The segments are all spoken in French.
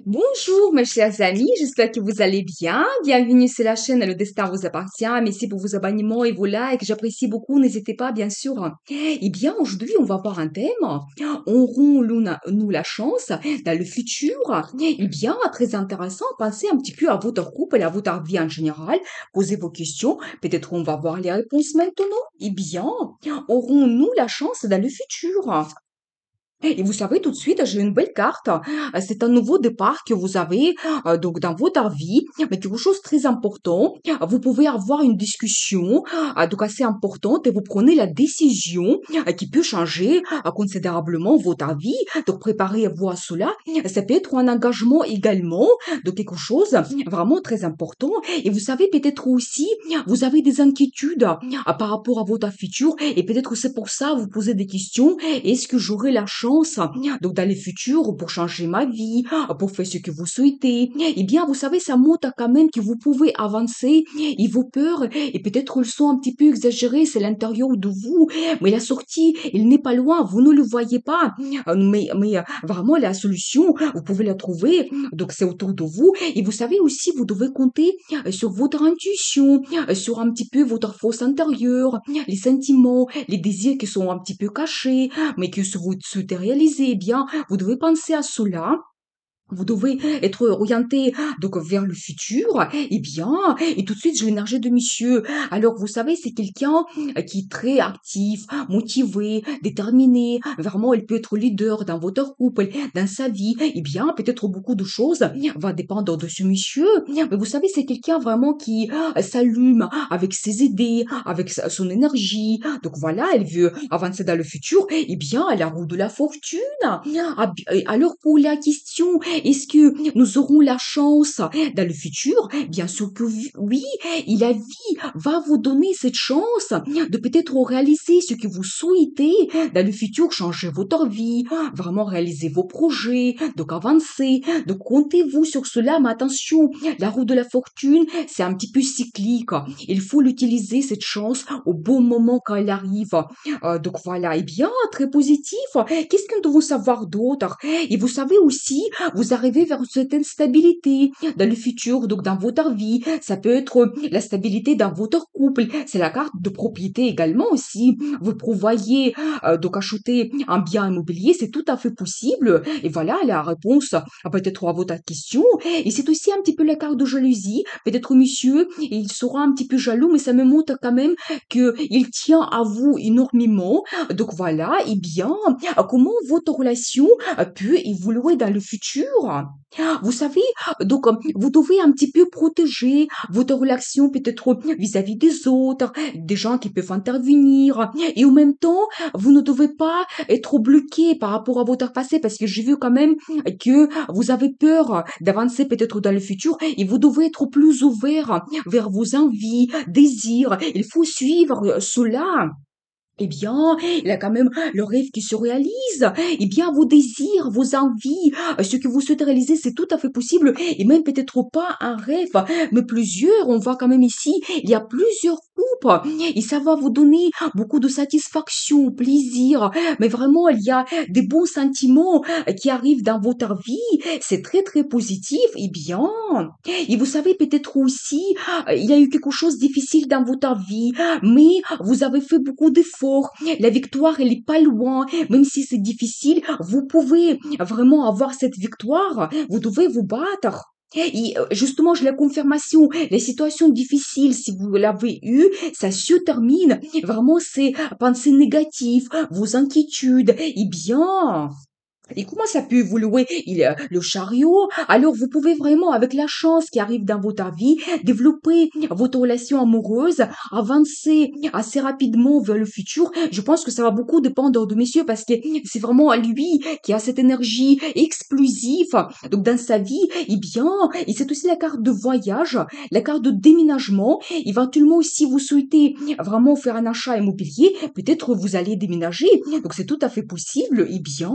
Bonjour mes chers amis, j'espère que vous allez bien. Bienvenue sur la chaîne Le Destin vous appartient. Merci pour vos abonnements et vos likes, j'apprécie beaucoup, n'hésitez pas bien sûr. Eh bien aujourd'hui on va voir un thème. Aurons-nous la chance dans le futur? Eh bien très intéressant, pensez un petit peu à votre couple et à votre vie en général. Posez vos questions, peut-être on va voir les réponses maintenant. Eh bien, aurons-nous la chance dans le futur? Et vous savez, tout de suite, j'ai une belle carte. C'est un nouveau départ que vous avez donc dans votre vie, mais quelque chose de très important. Vous pouvez avoir une discussion donc assez importante et vous prenez la décision qui peut changer considérablement votre vie. Donc préparez-vous à cela. Ça peut être un engagement également de quelque chose vraiment très important. Et vous savez peut-être aussi, vous avez des inquiétudes par rapport à votre futur et peut-être c'est pour ça vous posez des questions. Est-ce que j'aurai la chance, donc dans le futur, pour changer ma vie, pour faire ce que vous souhaitez? Eh bien, vous savez, ça montre quand même que vous pouvez avancer et vos peurs, et peut-être elles sont un petit peu exagérées, c'est l'intérieur de vous, mais la sortie, elle n'est pas loin, vous ne le voyez pas. Mais vraiment, la solution, vous pouvez la trouver, donc c'est autour de vous. Et vous savez aussi, vous devez compter sur votre intuition, sur un petit peu votre force intérieure, les sentiments, les désirs qui sont un petit peu cachés, mais que si vous souhaitez réaliser, eh bien, vous devez penser à cela. Vous devez être orienté donc vers le futur, eh bien, et tout de suite j'ai l'énergie de monsieur. Alors vous savez, c'est quelqu'un qui est très actif, motivé, déterminé. Vraiment, il peut être leader dans votre couple, dans sa vie. Eh bien, peut-être beaucoup de choses va dépendre de ce monsieur. Mais vous savez, c'est quelqu'un vraiment qui s'allume avec ses idées, avec son énergie. Donc voilà, elle veut avancer dans le futur. Eh bien, à la roue de la fortune. Alors pour la question, est-ce que nous aurons la chance dans le futur? Bien sûr que oui. Et la vie va vous donner cette chance de peut-être réaliser ce que vous souhaitez dans le futur, changer votre vie, vraiment réaliser vos projets, donc avancer. Donc comptez-vous sur cela, mais attention, la roue de la fortune, c'est un petit peu cyclique. Il faut l'utiliser, cette chance, au bon moment quand elle arrive. Donc voilà, et bien, très positif. Qu'est-ce que nous devons savoir d'autre? Et vous savez aussi, vous arrivez vers une certaine stabilité dans le futur, donc dans votre vie. Ça peut être la stabilité dans votre couple. C'est la carte de propriété également aussi. Vous prévoyez donc acheter un bien immobilier, c'est tout à fait possible. Et voilà la réponse peut-être à votre question. Et c'est aussi un petit peu la carte de jalousie. Peut-être monsieur, il sera un petit peu jaloux, mais ça me montre quand même que il tient à vous énormément. Donc voilà, et bien, comment votre relation peut évoluer dans le futur? Vous savez, donc vous devez un petit peu protéger votre relation peut-être vis-à-vis des autres, des gens qui peuvent intervenir, et en même temps, vous ne devez pas être bloqué par rapport à votre passé parce que j'ai vu quand même que vous avez peur d'avancer peut-être dans le futur et vous devez être plus ouvert vers vos envies, désirs. Il faut suivre cela. Eh bien, il y a quand même le rêve qui se réalise. Eh bien, vos désirs, vos envies, ce que vous souhaitez réaliser, c'est tout à fait possible. Et même peut-être pas un rêve, mais plusieurs. On voit quand même ici, il y a plusieurs couples. Et ça va vous donner beaucoup de satisfaction, plaisir. Mais vraiment, il y a des bons sentiments qui arrivent dans votre vie. C'est très, très positif. Eh bien, et vous savez peut-être aussi, il y a eu quelque chose de difficile dans votre vie, mais vous avez fait beaucoup d'efforts. La victoire, elle est pas loin. Même si c'est difficile, vous pouvez vraiment avoir cette victoire. Vous devez vous battre. Et justement, j'ai la confirmation. Les situations difficiles, si vous l'avez eu, ça se termine. Vraiment, c'est pensées négatives, vos inquiétudes. Eh bien, et comment ça peut évoluer? Le chariot. Alors, vous pouvez vraiment, avec la chance qui arrive dans votre vie, développer votre relation amoureuse, avancer assez rapidement vers le futur. Je pense que ça va beaucoup dépendre de monsieur parce que c'est vraiment lui qui a cette énergie explosive. Donc, dans sa vie, eh bien, et c'est aussi la carte de voyage, la carte de déménagement. Éventuellement, si vous souhaitez vraiment faire un achat immobilier, peut-être vous allez déménager. Donc, c'est tout à fait possible. Eh bien,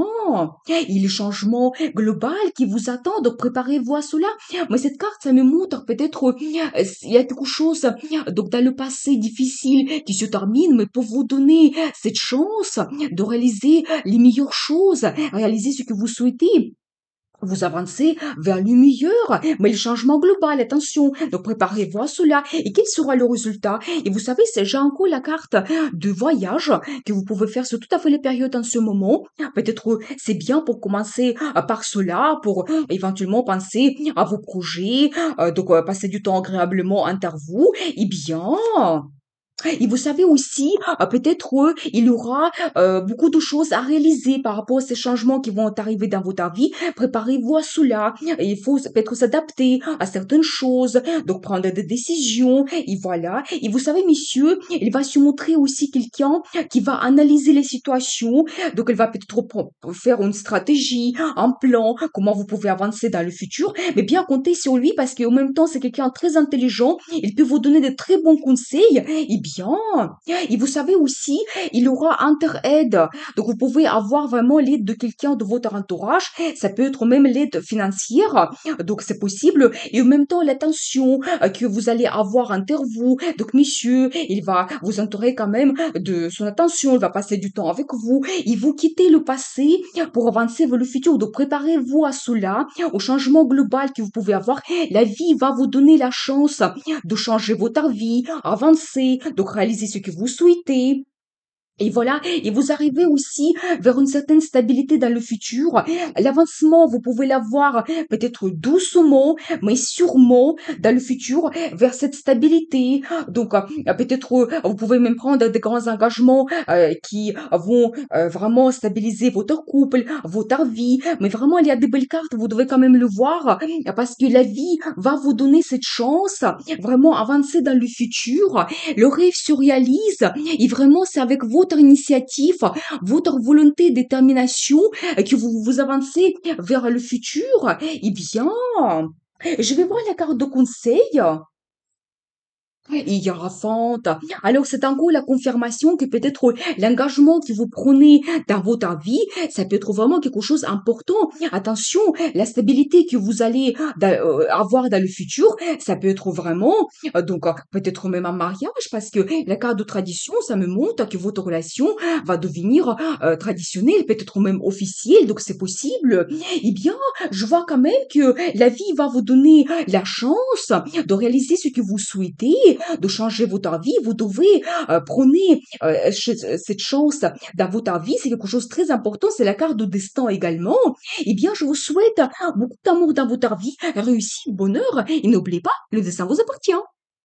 et le changement global qui vous attend, donc préparez-vous à cela. Mais cette carte, ça me montre peut-être il y a quelque chose donc dans le passé difficile qui se termine, mais pour vous donner cette chance de réaliser les meilleures choses, réaliser ce que vous souhaitez. Vous avancez vers le meilleur, mais le changement global, attention. Donc préparez-vous à cela. Et quel sera le résultat? Et vous savez, c'est j'ai encore la carte de voyage que vous pouvez faire sur tout à fait les périodes en ce moment. Peut-être c'est bien pour commencer par cela, pour éventuellement penser à vos projets, donc passer du temps agréablement entre vous. Eh bien, et vous savez aussi, peut-être, il y aura beaucoup de choses à réaliser par rapport à ces changements qui vont arriver dans votre vie. Préparez-vous à cela. Et il faut peut-être s'adapter à certaines choses, donc prendre des décisions. Et voilà. Et vous savez, monsieur, il va se montrer aussi quelqu'un qui va analyser les situations. Donc, elle va peut-être faire une stratégie, un plan, comment vous pouvez avancer dans le futur. Mais bien compter sur lui parce qu'en même temps, c'est quelqu'un de très intelligent. Il peut vous donner de très bons conseils. Eh bien, et vous savez aussi, il y aura inter-aide. Donc, vous pouvez avoir vraiment l'aide de quelqu'un de votre entourage. Ça peut être même l'aide financière. Donc, c'est possible. Et en même temps, l'attention que vous allez avoir envers vous. Donc, monsieur, il va vous entourer quand même de son attention. Il va passer du temps avec vous. Il vous quitter le passé pour avancer vers le futur. Donc, préparez-vous à cela, au changement global que vous pouvez avoir. La vie va vous donner la chance de changer votre vie, avancer, donc réaliser ce que vous souhaitez. Et voilà, et vous arrivez aussi vers une certaine stabilité dans le futur. L'avancement, vous pouvez l'avoir peut-être doucement, mais sûrement dans le futur vers cette stabilité. Donc, peut-être vous pouvez même prendre des grands engagements qui vont vraiment stabiliser votre couple, votre vie. Mais vraiment, il y a des belles cartes, vous devez quand même le voir parce que la vie va vous donner cette chance, vraiment avancer dans le futur. Le rêve se réalise et vraiment, c'est avec votre initiative, votre volonté, détermination que vous avancez vers le futur. Eh bien, je vais voir la carte de conseil. Hiérophante. Alors, c'est encore la confirmation que peut-être l'engagement que vous prenez dans votre vie, ça peut être vraiment quelque chose d'important. Attention, la stabilité que vous allez avoir dans le futur, ça peut être vraiment, donc peut-être même un mariage, parce que la carte de tradition, ça me montre que votre relation va devenir traditionnelle, peut-être même officielle, donc c'est possible. Eh bien, je vois quand même que la vie va vous donner la chance de réaliser ce que vous souhaitez, de changer votre vie. Vous devez prendre cette chance dans votre vie. C'est quelque chose de très important. C'est la carte de destin également. Eh bien, je vous souhaite beaucoup d'amour dans votre vie, réussite, bonheur. Et n'oubliez pas, le destin vous appartient.